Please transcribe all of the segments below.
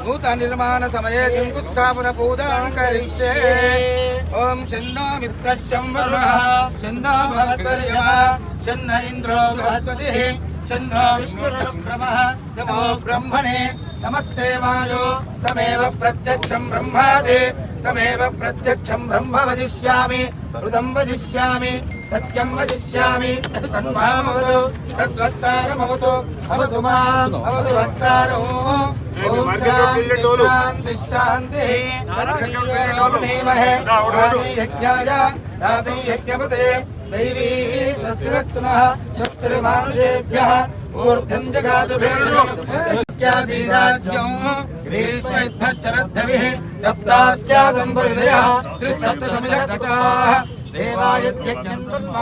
नूतन निर्माण समये शंकुस्थापन पूजां करिष्ये। ओम शन्नो मित्रस्यं वरुणः शन्नो भगवद्वर्यः शन्न इन्द्रो बृहस्पतिः शन्नो विष्णुर्ब्रह्मः नमो ब्रह्मणे नमस्ते वायो तमेव प्रत्यक्षं ब्रह्मासि तमेव प्रत्यक्षं ब्रह्म वदिष्यामि हृदं वदिष्यामि सत्यं वदिष्यामि तन्मामवतु तद्वक्तारमवतु अवतु माम् अवतु वक्तारो। ओम शान्ति शान्तिः यज्ञाय दातुं यज्ञपते दैवी स्वस्तिरस्तु नः स्वस्तिर्मानुषेभ्यः ऊर्ध्वं जगातु ग्रीष्मेभ्यः शरद्धविः सप्तास्यादं परिदयः त्रिसप्तसमिलकृताः देवायज्ञं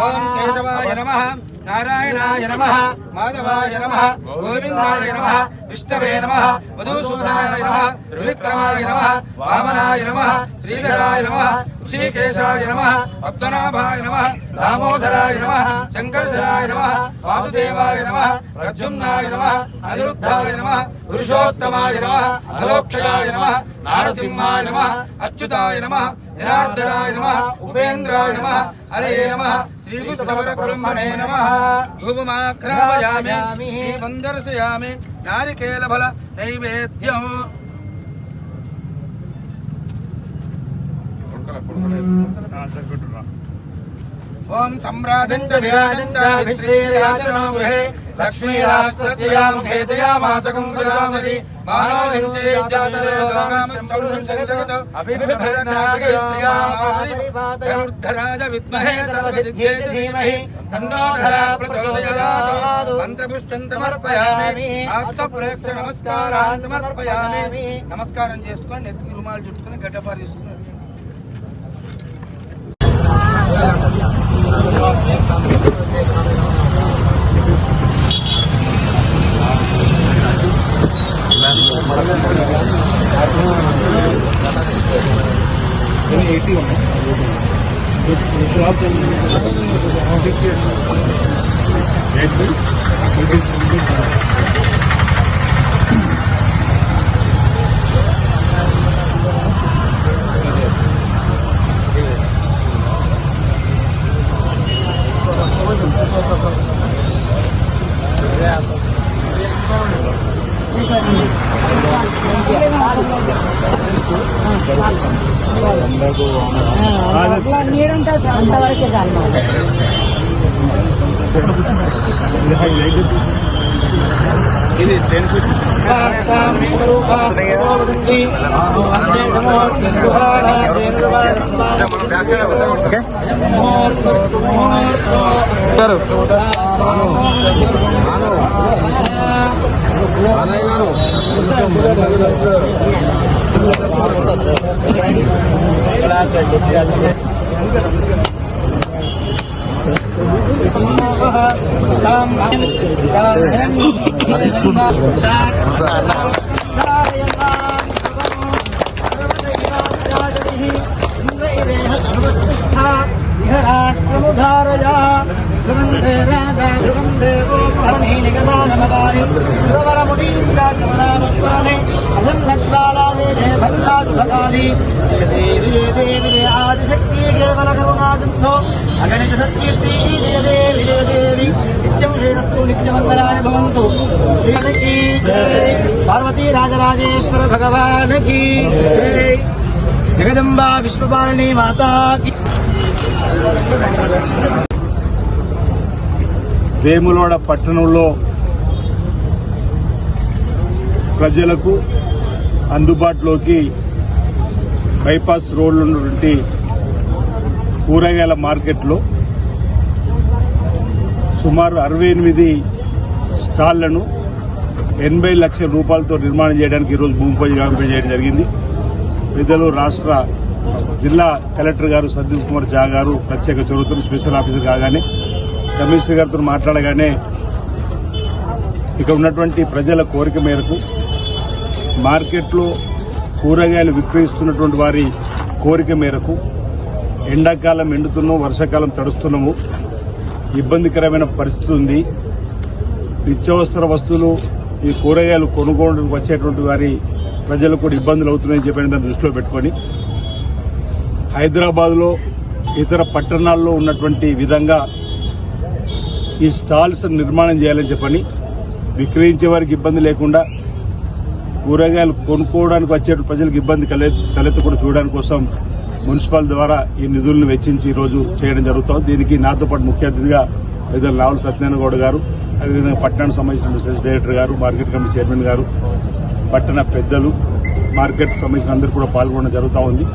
ओम केशवाय नमः नारायणाय नमः माधवाय नमः गोविन्दाय नमः विष्णवे नमः मधुसूदनाय नमः त्रिविक्रमाय नमः वामनाय नमः श्रीधराय नमः ऋषिकेशाय नमः पद्मनाभाय नमः दामोदराय नमः शंकरशराय नमः वासुदेवाय नमः प्रद्युम्नाय नमः अनिरुद्धाय नमः पुरुषोत्तमाय नमः अलोक्षयाय नमः नारसिंहाय नमः अच्युताय नमः जनार्दनाय नमः उपेन्द्राय नमः हरे नमः श्रीकृष्णपरब्रह्मणे नमः। धूपमाघ्रापयामि वन्दर्शयामि नारिकेलफल नैवेद्यम्। ओम सम्राजं च विराजं च विश्रीराजनो गृहे लक्ष्मीराष्ट्रस्य मुखे दयामासकं प्रदासि मानवं च जातवेदोगामं चौरं जगत अभिभृतनागयस्यामाधराज विद्महे सर्वसिद्ध्यै धीमहि तन्नो धरा प्रचोदयात्। मंत्रपुष्पं समर्पयामि आत्मप्रेक्ष नमस्कारान् समर्पयामि। नमस्कारं చేసుకొని నెత్తికి రుమాలు చుట్టుకొని గడ్డపారు తీసుకొని నీరుంటే అంతవరకే చాలు. ఇది पार्वती राजराजेश्वर भगवान की जय। जगदम्बा विश्वपालिनी माता की। వేములవాడ పట్టణంలో ప్రజలకు అందుబాటులోకి బైపాస్ రోడ్లు ఉన్నటువంటి కూరగాయల మార్కెట్లో సుమారు 68 స్టాళ్లను 80 లక్షల రూపాయలతో నిర్మాణం చేయడానికి ఈరోజు భూమి పూజ చేయడం జరిగింది. పెద్దలు రాష్ట్ర జిల్లా కలెక్టర్ గారు సందీప్ కుమార్ ఝా గారు ప్రత్యేక చొరవతో స్పెషల్ ఆఫీసర్ కాగానే కమిషనర్ గారితో మాట్లాడగానే ఇక్కడ ఉన్నటువంటి ప్రజల కోరిక మేరకు మార్కెట్లో కూరగాయలు విక్రయిస్తున్నటువంటి వారి కోరిక మేరకు ఎండాకాలం ఎండుతున్నాం, వర్షాకాలం తడుస్తున్నాము, ఇబ్బందికరమైన పరిస్థితి ఉంది. నిత్యావసర వస్తువులు ఈ కూరగాయలు కొనుగోలుకు వచ్చేటువంటి వారి ప్రజలకు కూడా ఇబ్బందులు అవుతున్నాయని చెప్పిన దాన్ని దృష్టిలో పెట్టుకొని హైదరాబాద్లో ఇతర పట్టణాల్లో ఉన్నటువంటి విధంగా ఈ స్టాల్స్ నిర్మాణం చేయాలని చెప్పని విక్రయించే వారికి ఇబ్బంది లేకుండా కూరగాయలు కొనుక్కోవడానికి వచ్చే ప్రజలకు ఇబ్బంది తలెత్తకుండా చూడడానికి కోసం మున్సిపల్ ద్వారా ఈ నిధులను వెచ్చించి ఈ రోజు చేయడం జరుగుతోంది. దీనికి నాతో పాటు ముఖ్య అతిథిగా పెద్దలు రావుల సత్యనారాయణ గౌడ్ గారు, అదేవిధంగా పట్టణానికి సంబంధించిన సెస్ డైరెక్టర్ గారు, మార్కెట్ కమిటీ చైర్మన్ గారు, పట్టణ పెద్దలు, మార్కెట్ సంబంధించిన అందరూ కూడా పాల్గొనడం జరుగుతూ ఉంది.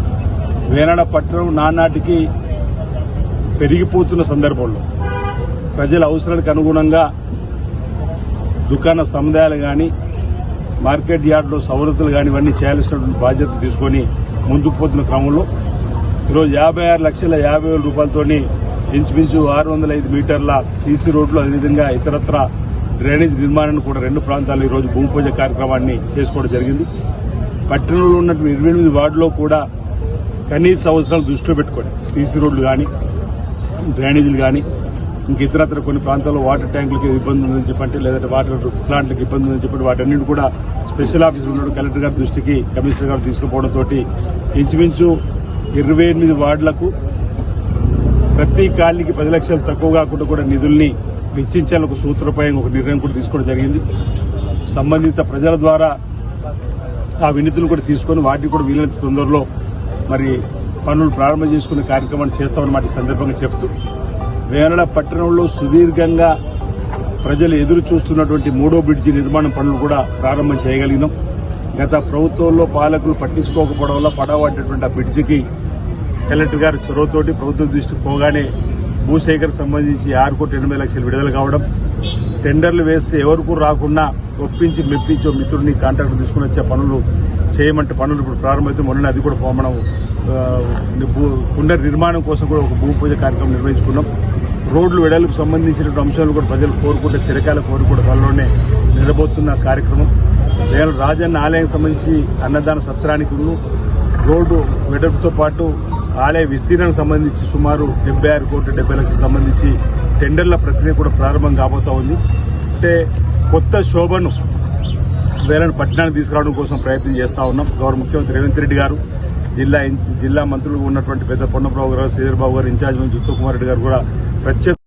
వేనాడ పట్టణం నానాటికి పెరిగిపోతున్న సందర్భంలో ప్రజల అవసరానికి అనుగుణంగా దుకాణ సముదాయాలు కానీ మార్కెట్ యార్డులో సవలతులు కానీ ఇవన్నీ చేయాల్సినటువంటి బాధ్యత తీసుకొని ముందుకు పోతున్న క్రమంలో ఈరోజు 56,50,000 రూపాయలతోని ఇంచుమించు 605 మీటర్ల సీసీ రోడ్లు, అదేవిధంగా ఇతరత్ర డ్రైనేజ్ నిర్మాణాన్ని కూడా 2 ప్రాంతాల్లో ఈరోజు భూమి పూజ కార్యక్రమాన్ని చేసుకోవడం జరిగింది. పట్టణంలో ఉన్నటువంటి 28 వార్డులో కూడా కనీస అవసరాలు దృష్టిలో పెట్టుకోండి సీసీ రోడ్లు కానీ డ్రైనేజీలు కానీ ఇంక ఇతరత్ర కొన్ని ప్రాంతాల్లో వాటర్ ట్యాంకులకి ఇబ్బంది ఉందని చెప్పంటే, లేదంటే వాటర్ ప్లాంట్లకు ఇబ్బంది ఉందని చెప్పండి, వాటన్నింటి కూడా స్పెషల్ ఆఫీసర్ ఉన్నాడు కలెక్టర్ గారి దృష్టికి కమిషనర్ గారు తీసుకుపోవడంతో ఇంచుమించు 28 వార్డులకు ప్రతి కాలనీకి 10 లక్షలు తక్కువ కాకుండా కూడా నిధుల్ని వెచ్చించాలని ఒక సూత్రప్రాయంగా ఒక నిర్ణయం కూడా తీసుకోవడం జరిగింది. సంబంధిత ప్రజల ద్వారా ఆ వినతులు కూడా తీసుకొని వాటిని కూడా వీలైనంత తొందరలో మరి పనులు ప్రారంభం చేసుకునే కార్యక్రమాన్ని చేస్తామన్నమాట ఈ సందర్భంగా చెప్తూ, వేనాడ పట్టణంలో సుదీర్ఘంగా ప్రజలు ఎదురు చూస్తున్నటువంటి 3వ బ్రిడ్జి నిర్మాణం పనులు కూడా ప్రారంభం చేయగలిగినాం. గత ప్రభుత్వంలో పాలకులు పట్టించుకోకపోవడం వల్ల పడవడ్డటువంటి ఆ బ్రిడ్జికి కలెక్టర్ గారి చొరవతోటి ప్రభుత్వం దృష్టికి పోగానే భూసేకరణకు సంబంధించి 6,80,00,000 విడుదల కావడం, టెండర్లు వేస్తే ఎవరికి రాకుండా ఒప్పించి మెప్పించి మిత్రుడిని కాంట్రాక్టర్ తీసుకుని వచ్చే పనులు చేయమంటే పనులు ఇప్పుడు ప్రారంభమైతే మొన్న అది కూడా మనం పునర్నిర్మాణం కోసం కూడా ఒక భూమి పూజ కార్యక్రమం నిర్వహించుకున్నాం. రోడ్లు వెడలకు సంబంధించిన అంశాలు కూడా ప్రజలు కోరుకుంటే చిరకాల కోరుకుంటే త్వరలోనే నిలబోతున్న కార్యక్రమం. రాజన్న ఆలయం సంబంధించి అన్నదాన సత్రానికి రోడ్డు వెడల్పుతో పాటు ఆలయ విస్తీర్ణానికి సంబంధించి సుమారు 76,70,00,000 సంబంధించి టెండర్ల ప్రక్రియ కూడా ప్రారంభం కాబోతా ఉంది. అంటే కొత్త శోభను వేరే పట్టణానికి తీసుకురావడం కోసం ప్రయత్నం చేస్తా ఉన్నాం. గౌరవ ముఖ్యమంత్రి రేవంత్ రెడ్డి గారు, జిల్లా మంత్రులు ఉన్నటువంటి పెద్ద పొన్నప్రావు గారు, శ్రీధర్ బాబు గారు, ఇన్ఛార్జ్ మంత్రి ఉత్తమ్ కుమార్ రెడ్డి గారు కూడా ప్రత్యేక